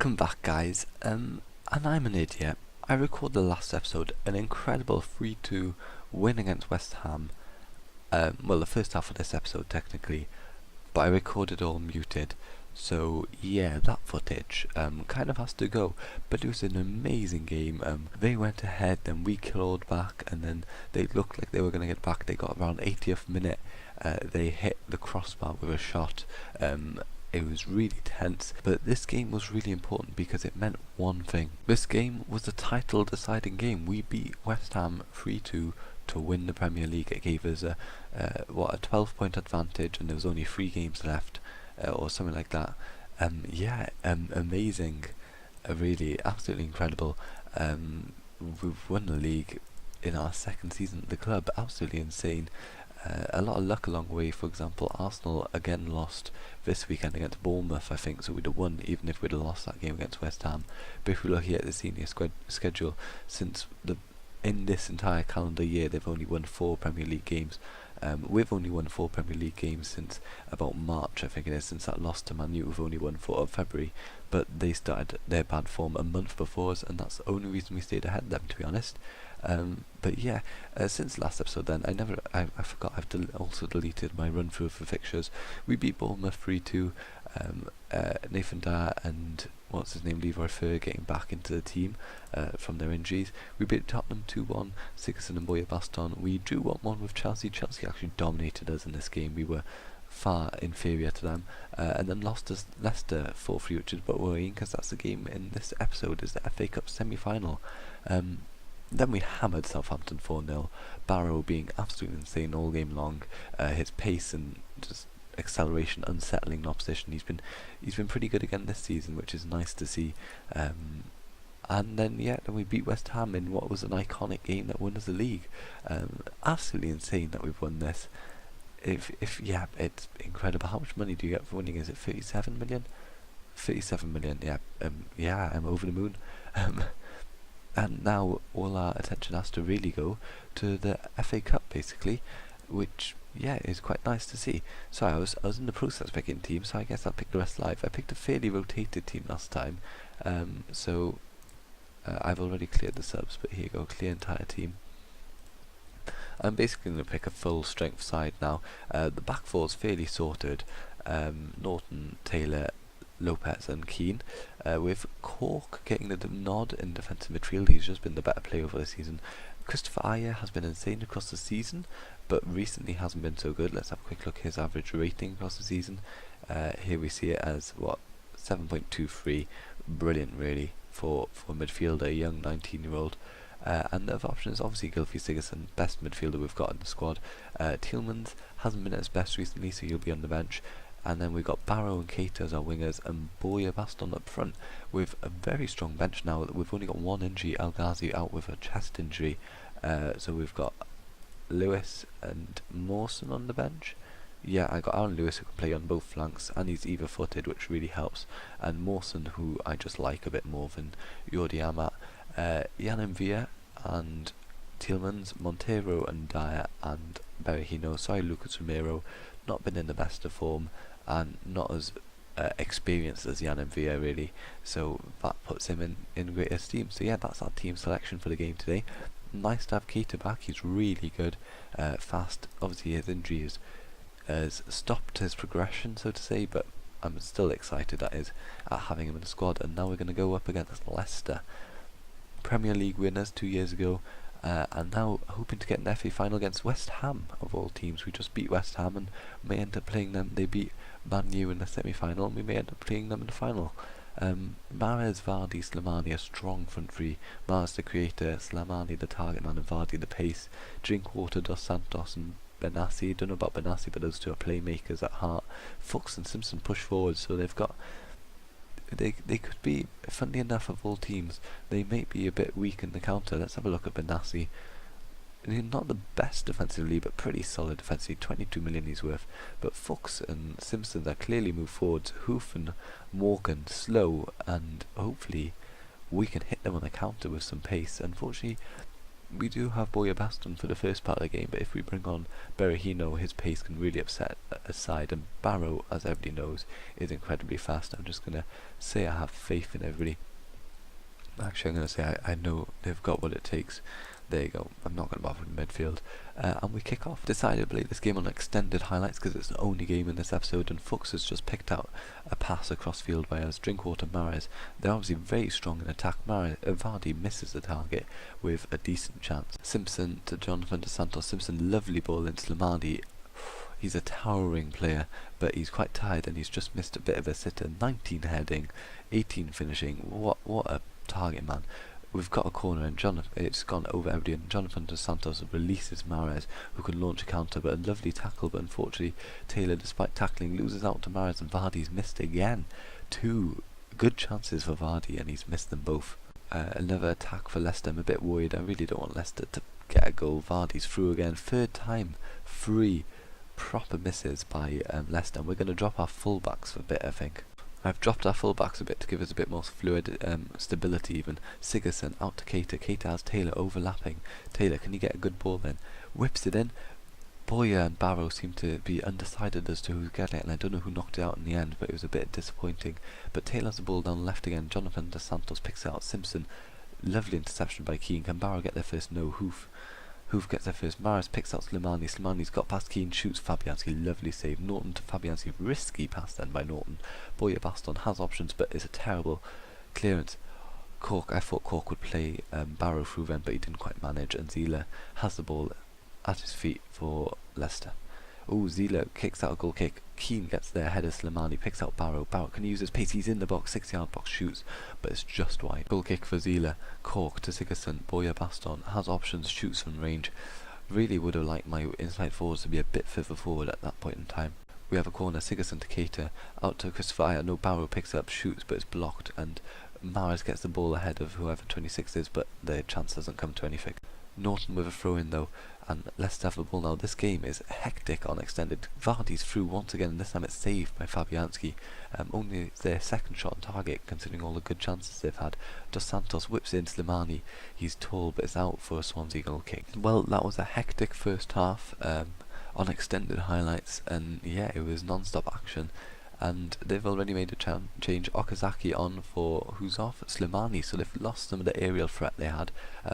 Welcome back, guys. And I'm an idiot. I recorded the last episode, an incredible 3-2 win against West Ham. Well, the first half of this episode, technically, but I recorded all muted. So yeah, that footage kind of has to go. But it was an amazing game. They went ahead, then we clawed back, and then they looked like they were going to get back. They got around 80th minute. They hit the crossbar with a shot. It was really tense, but this game was really important because it meant one thing. This game was a title deciding game. We beat West Ham 3-2 to win the Premier League. It gave us a 12-point advantage, and there was only 3 games left, or something like that. Amazing, really absolutely incredible. We've won the league in our second season at the club. Absolutely insane. A lot of luck along the way. For example, Arsenal again lost this weekend against Bournemouth, I think, so we'd have won even if we'd have lost that game against West Ham. But if we look here at the senior schedule, in this entire calendar year they've only won 4 Premier League games. We've only won 4 Premier League games since about March, I think it is, since that loss to Man U. We've only won 4 of February, but they started their bad form a month before us, and that's the only reason we stayed ahead of them, to be honest. But yeah, since last episode then, I forgot I've also deleted my run through of the fixtures. We beat Bournemouth 3-2, Nathan Dyer and Leroy Fer getting back into the team from their injuries. We beat Tottenham 2-1, Sigurdsson and Boya Baston. We drew 1-1 with Chelsea. Chelsea actually dominated us in this game. We were far inferior to them, and then lost to Leicester 4-3, which is but worrying because that's the game in this episode, is the FA Cup semi-final. Then we hammered Southampton 4-0, Barrow being absolutely insane all game long. His pace and just acceleration unsettling the opposition. He's been pretty good again this season, which is nice to see. And then we beat West Ham in what was an iconic game that won us the league. Absolutely insane that we've won this. It's incredible. How much money do you get for winning? Is it 37 million? 37 million. Yeah. I'm over the moon. And now all our attention has to really go to the FA Cup, basically, which is quite nice to see. So I was in the process of picking teams, so I guess I'll pick the rest live. I picked a fairly rotated team last time, so I've already cleared the subs, but here you go, clear entire team. I'm basically going to pick a full strength side now. The back four is fairly sorted. Norton, Taylor, Lopez and Keane, with Cork getting the nod in defensive midfield. He's just been the better player over the season. Christopher Ayer has been insane across the season, but recently hasn't been so good. Let's have a quick look at his average rating across the season. Here we see it as 7.23, brilliant really for a midfielder, a young 19-year-old. And the other option is obviously Gylfi Sigurdsson, best midfielder we've got in the squad. Tielemans hasn't been at his best recently, so he'll be on the bench. And then we've got Barrow and Keita as our wingers, and Boya Baston up front, with a very strong bench now. We've only got one injury, El Ghazi out with a chest injury, so we've got Lewis and Mawson on the bench. Yeah, I got Aaron Lewis who can play on both flanks, and he's either-footed, which really helps, and Mawson, who I just like a bit more than Jordi Amat. Yann M'Vila and Tielemans, Montero and Dyer and Berahino. Sorry, Lucas Romero, not been in the best of form and not as experienced as Yann M'Vila really, so that puts him in great esteem. So yeah, that's our team selection for the game today. Nice to have Keita back. He's really good, fast. Obviously his injury has stopped his progression, so to say, but I'm still excited at having him in the squad. And now we're going to go up against Leicester, Premier League winners 2 years ago, and now hoping to get an FA final against West Ham of all teams. We just beat West Ham and may end up playing them. They beat Man U in the semi-final, and we may end up playing them in the final. Mahrez, Vardy, Slimani, a strong front three. Mahrez the creator, Slimani the target man, and Vardy the pace. Drinkwater, Dos Santos and Benassi. Don't know about Benassi, but those two are playmakers at heart. Fuchs and Simpson push forward, so they've got... They could be, funnily enough, of all teams, they may be a bit weak in the counter. Let's have a look at Benassi. Not the best defensively, but pretty solid defensively. 22 million he's worth. But Fuchs and Simpson are clearly move forwards. Hoof and Morgan slow, and hopefully we can hit them on the counter with some pace. Unfortunately, we do have Boya Baston for the first part of the game, but if we bring on Berahino, his pace can really upset a side, and Barrow, as everybody knows, is incredibly fast. I'm just going to say I have faith in everybody. Actually, I'm going to say I know they've got what it takes. There you go. I'm not going to bother with midfield. And we kick off. Decided to play this game on extended highlights because it's the only game in this episode, and Fuchs has just picked out a pass across field by us. Drinkwater, Mahrez. They're obviously very strong in attack. Vardy misses the target with a decent chance. Simpson to Jonathan Dos Santos. Simpson, lovely ball into Slimani. He's a towering player, but he's quite tired and he's just missed a bit of a sitter. 19 heading, 18 finishing. What a target, man. We've got a corner and it's gone over everybody, and Jonathan Dos Santos releases Mahrez, who can launch a counter, but a lovely tackle, but unfortunately Taylor, despite tackling, loses out to Mahrez, and Vardy's missed again. 2 good chances for Vardy and he's missed them both. Another attack for Leicester. I'm a bit worried. I really don't want Leicester to get a goal. Vardy's through again, 3rd time, 3 proper misses by Leicester. We're going to drop our fullbacks a bit, I think. I've dropped our fullbacks a bit to give us a bit more fluid stability even. Sigurdsson out to Keita. Keita has Taylor overlapping. Taylor, can he get a good ball then? Whips it in. Boya and Barrow seem to be undecided as to who's getting it, and I don't know who knocked it out in the end, but it was a bit disappointing. But Taylor's the ball down left again. Jonathan Dos Santos picks it out. Simpson, lovely interception by Keane. Can Barrow get there first? No. Hoof gets there first. Mahrez picks out Slimani. Slimani's got past Keane, shoots Fabianski. Lovely save. Norton to Fabianski. Risky pass then by Norton. Boya Baston has options, but it's a terrible clearance. Cork, I thought Cork would play Barrow through then, but he didn't quite manage. And Zila has the ball at his feet for Leicester. Oh, Zila kicks out a goal kick. Keane gets there ahead of Slimani, picks out Barrow. Barrow can use his pace. He's in the box, 6-yard box, shoots, but it's just wide. Goal kick for Zila. Cork to Sigurdsson. Boya Baston has options, shoots from range. Really would have liked my inside forwards to be a bit further forward at that point in time. We have a corner. Sigurdsson to Keita. Out to Christopher Ayer. No, Barrow picks up, shoots, but it's blocked, and Mahrez gets the ball ahead of whoever 26 is, but the chance doesn't come to anything. Norton with a throw in though, and Leicester have the ball now. This game is hectic on extended. Vardy's through once again, and this time it's saved by Fabianski. Only their 2nd shot on target, considering all the good chances they've had. Dos Santos whips in Slimani. He's tall, but it's out for a Swansea goal kick. Well, that was a hectic first half on extended highlights, and yeah, it was non-stop action. And they've already made a change. Okazaki on for who's off? Slimani. So they've lost some of the aerial threat they had,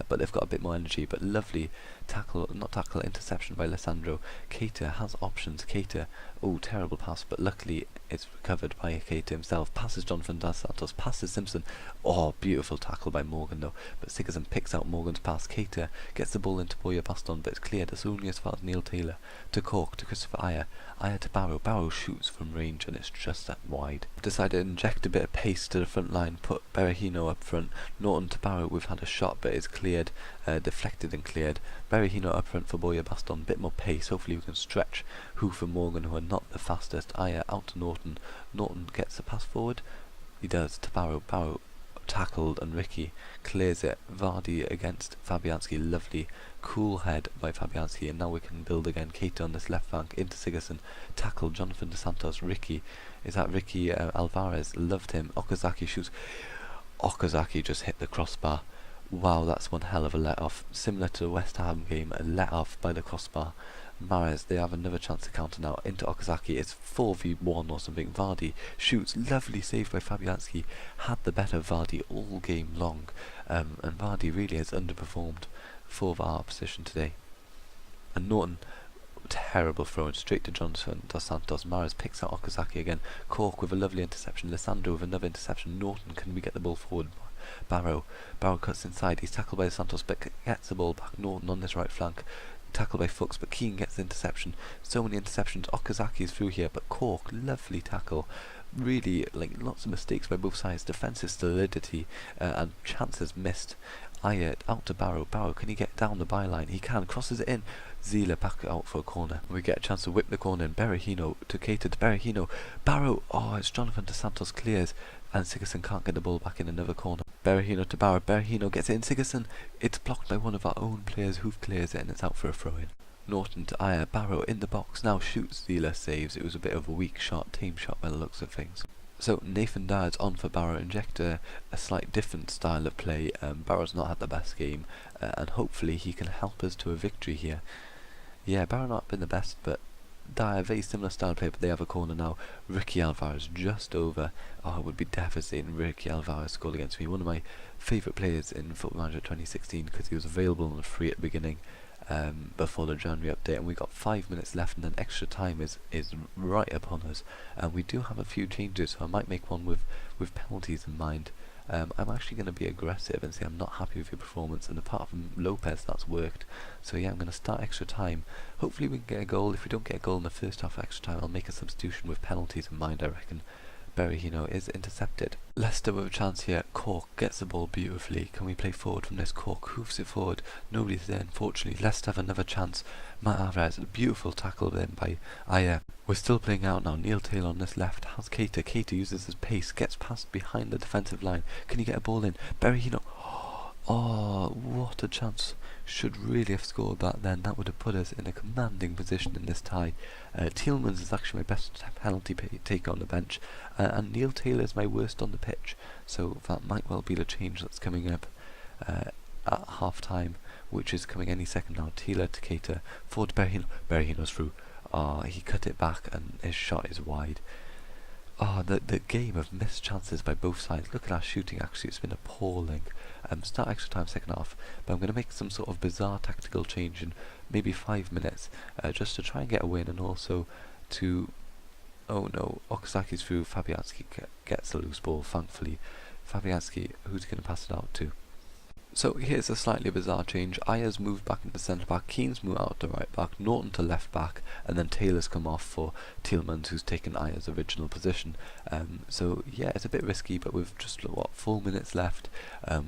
but they've got a bit more energy. But lovely interception by Lissandro. Keita has options. Keita, oh, terrible pass, but luckily it's recovered by Keita himself. Passes Jonathan Dos Santos, passes Simpson. Oh, beautiful tackle by Morgan though. But Sigurdsson picks out Morgan's pass. Keita gets the ball into Boya Baston, but it's cleared. It's only as far as Neil Taylor. To Cork, to Christopher Ayer. Ayer to Barrow. Barrow shoots from range, and it's just that wide. Decided to inject a bit of pace to the front line, put Berahino up front. Norton to Barrow. We've had a shot, but it's cleared, deflected and cleared. Berahino up front for Boya Baston, bit more pace. Hopefully we can stretch Hoof and Morgan, who are not the fastest. Ayer out to Norton. Norton gets the pass forward. He does to Barrow. Barrow tackled, and Ricky clears it. Vardy against Fabianski. Lovely cool head by Fabianski, and now we can build again. Keita on this left flank into Sigurdsson. Tackled Jonathan Dos Santos. Ricky, is that Ricky Alvarez? Loved him. Okazaki shoots. Okazaki just hit the crossbar. Wow, that's one hell of a let-off. Similar to the West Ham game, a let-off by the crossbar. Mahrez, they have another chance to counter now. Into Okazaki, it's 4v1 or something. Vardy shoots, lovely save by Fabianski. Had the better Vardy all game long, and Vardy really has underperformed for our opposition today. And Norton, terrible throw in straight to Jonathan Dos Santos. Mahrez picks out Okazaki again. Cork with a lovely interception. Lissandro with another interception. Norton, can we get the ball forward? Barrow cuts inside. He's tackled by Santos, but gets the ball back. Norton on this right flank. Tackled by Fuchs, but Keane gets the interception. So many interceptions. Okazaki is through here, but Cork, lovely tackle. Really, like, lots of mistakes by both sides. Defensive solidity and chances missed. Ayer out to Barrow. Barrow, can he get down the byline? He can. Crosses it in. Zila back out for a corner. We get a chance to whip the corner in. Berahino to Keita to Berahino. Barrow, oh, it's Jonathan Dos Santos clears, and Sigurdsson can't get the ball back in another corner. Berahino to Barrow. Berahino gets it in. Sigurdsson, it's blocked by one of our own players. Hoof clears it, and it's out for a throw-in. Norton to Ayer. Barrow in the box now, shoots. Zila saves. It was a bit of a weak shot, tame shot by the looks of things. So Nathan Dyer's on for Barrow, inject a slight different style of play. Barrow's not had the best game, and hopefully he can help us to a victory here. Yeah, Barrow not been the best, but Dyer, very similar style of play, but they have a corner now. Ricky Alvarez just over. Oh, it would be devastating. Ricky Alvarez scored against me. One of my favourite players in Football Manager 2016 because he was available on the free at the beginning before the January update, and we got 5 minutes left, and then extra time is right upon us. And we do have a few changes, so I might make one with penalties in mind. I'm actually going to be aggressive and say I'm not happy with your performance, and apart from Lopez, that's worked. So yeah, I'm going to start extra time. Hopefully we can get a goal. If we don't get a goal in the first half of extra time, I'll make a substitution with penalties in mind, I reckon. Berahino is intercepted. Leicester with a chance here. Cork gets the ball beautifully. Can we play forward from this? Cork hoofs it forward. Nobody's there, unfortunately. Leicester have another chance. Matt Alvarez, a beautiful tackle then by Aya. We're still playing out now. Neil Taylor on this left has Keita. Keita uses his pace, gets past behind the defensive line. Can he get a ball in? Berahino. Oh, what a chance. Should really have scored that then. That would have put us in a commanding position in this tie. Tielemans is actually my best penalty taker on the bench, and Neil Taylor is my worst on the pitch, so that might well be the change that's coming up at half time, which is coming any second now. Taylor to Keita, forward to Berahino. Berahino's through. He cut it back and his shot is wide. The game of missed chances by both sides. Look at our shooting, actually, it's been appalling. Start extra time second half, but I'm going to make some sort of bizarre tactical change in maybe 5 minutes, just to try and get a win, and also to... Oh no, Okazaki's through, Fabianski gets the loose ball, thankfully. Fabianski, who's he going to pass it out to? So here's a slightly bizarre change. Aya's moved back into centre back, Keane's moved out to right back, Norton to left back, and then Taylor's come off for Tielemans, who's taken Aya's original position. So yeah, it's a bit risky, but with just 4 minutes left,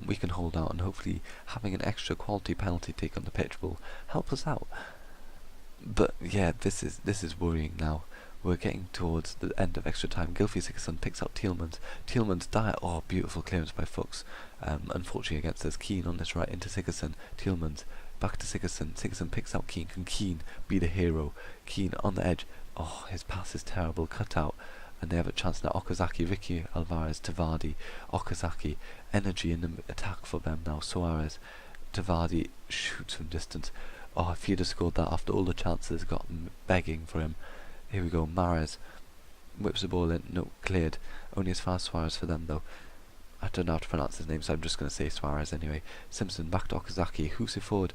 we can hold out, and hopefully having an extra quality penalty take on the pitch will help us out. But yeah, this is worrying now. We're getting towards the end of extra time. Gylfi Sigurdsson picks out Tielemans. Tielemans Dyer. Oh, beautiful clearance by Fuchs. Unfortunately against us. Keane on this right into Sigurdsson. Tielemans back to Sigurdsson. Sigurdsson picks out Keane. Can Keane be the hero? Keane on the edge. Oh, his pass is terrible. Cut out. And they have a chance now. Okazaki, Ricky Alvarez to Vardy. Okazaki. Energy in the attack for them now. Suarez to Vardy. Shoots from distance. Oh, if he'd have scored that after all the chances got begging for him. Here we go, Mahrez whips the ball in, no, cleared, only as far as Suarez for them though. I don't know how to pronounce his name, so I'm just going to say Suarez anyway. Simpson back to Okazaki, who's it forward?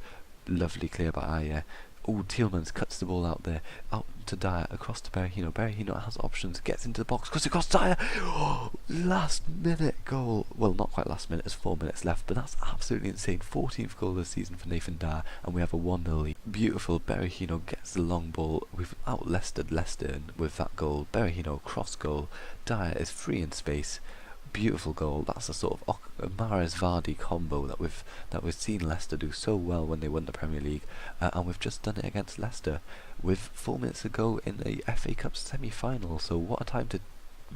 Lovely clear by Aya. Oh, Tielemans cuts the ball out there, out to Dyer, across to Berahino. Berahino has options, gets into the box, cuts across Dyer. Oh, last minute goal. Well, not quite last minute, there's 4 minutes left, but that's absolutely insane. 14th goal this season for Nathan Dyer, and we have a 1-0 lead. Beautiful. Berahino gets the long ball. We've out-Leicestered Leicester with that goal. Berahino cross goal. Dyer is free in space. Beautiful goal. That's a sort of Mahrez Vardy combo that we've seen Leicester do so well when they won the Premier League, and we've just done it against Leicester with 4 minutes to go in the FA Cup semi-final. So what a time to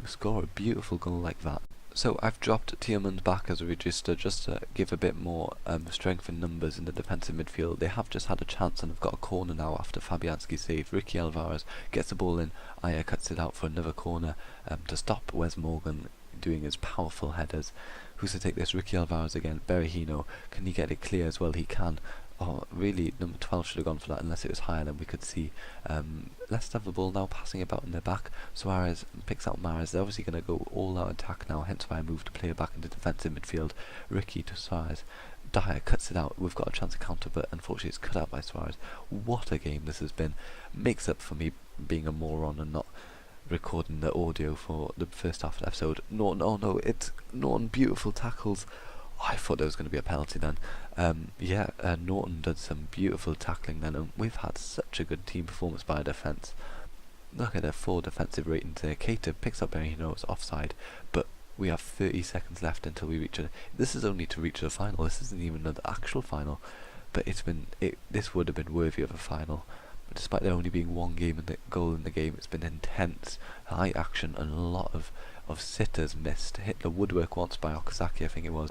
score a beautiful goal like that. So I've dropped Tielemans back as a register just to give a bit more strength in numbers in the defensive midfield. They have just had a chance and have got a corner now after Fabianski save. Ricky Alvarez gets the ball in. Aya cuts it out for another corner to stop Wes Morgan doing his powerful headers. Who's to take this? Ricky Alvarez again. Berahino, can he get it clear as well? He can. Oh, really, number 12 should have gone for that unless it was higher than we could see. Let's have the ball now, passing about in their back. Suarez picks out Mahrez. They're obviously going to go all out attack now, hence why I moved the player back into defensive midfield. Ricky to Suarez. Dyer cuts it out. We've got a chance to counter, but unfortunately it's cut out by Suarez. What a game this has been. Makes up for me being a moron and not recording the audio for the first half of the episode. Norton, oh no, it's Norton, beautiful tackles. Oh, I thought there was going to be a penalty then. Norton did some beautiful tackling then, and we've had such a good team performance by our defence. Look at their 4 defensive ratings there. Keita picks up Berahino, it's offside, but we have 30 seconds left until we reach it. This is only to reach the final, this isn't even the actual final, but this would have been worthy of a final. But despite there only being one goal in the game, it's been intense, high action, and a lot of sitters missed. Hit the woodwork once by Okazaki, I think it was.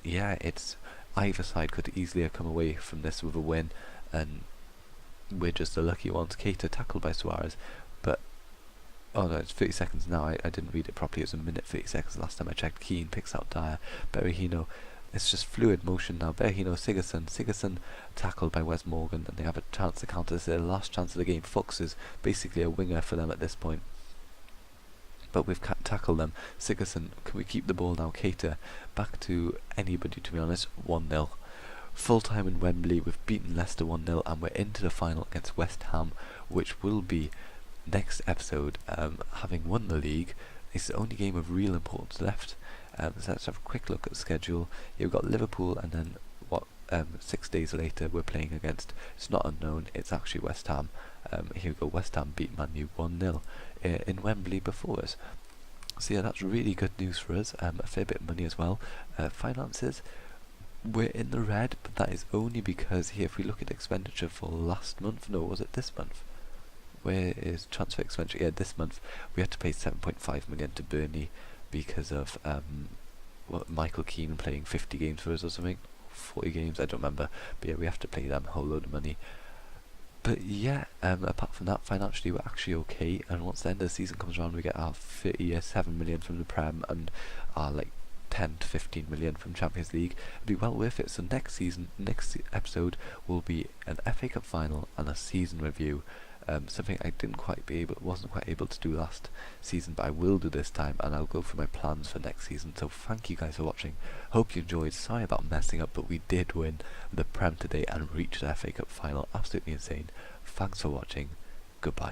It's either side could easily have come away from this with a win, and we're just the lucky ones. Keita tackled by Suarez, but Oh no, it's 30 seconds now. I didn't read it properly. It was a minute 30 seconds last time I checked. Keane picks out Dyer. Berahino. It's just fluid motion now. Berahino, Sigurdsson tackled by Wes Morgan, and they have a chance to counter. This is their last chance of the game. Fox is basically a winger for them at this point. But we've tackled them. Sigurdsson, can we keep the ball now? Keita, back to anybody to be honest. 1-0. Full time in Wembley. We've beaten Leicester 1-0, and we're into the final against West Ham, which will be next episode. Having won the league, it's the only game of real importance left. So let's have a quick look at the schedule. You've got Liverpool, and then 6 days later we're playing against, it's not unknown, it's actually West Ham. Here we go, West Ham beat Man U 1-0 in Wembley before us. So yeah, that's really good news for us. A fair bit of money as well. Finances, we're in the red, but that is only because here, if we look at expenditure for last month, no, was it this month? Where is transfer expenditure? Yeah, this month we had to pay 7.5 million to Burnley because of Michael Keane playing 50 games for us or something, 40 games, I don't remember. But yeah, we have to pay them a whole load of money. But yeah, apart from that, financially we're actually okay. And once the end of the season comes around, we get our 37 million from the Prem and our 10 to 15 million from Champions League. It'll be well worth it. So next episode will be an FA Cup final and a season review. Something I wasn't quite able to do last season, but I will do this time, and I'll go through my plans for next season. So thank you guys for watching. Hope you enjoyed. Sorry about messing up, but we did win the Prem today and reach the FA Cup final. Absolutely insane. Thanks for watching. Goodbye.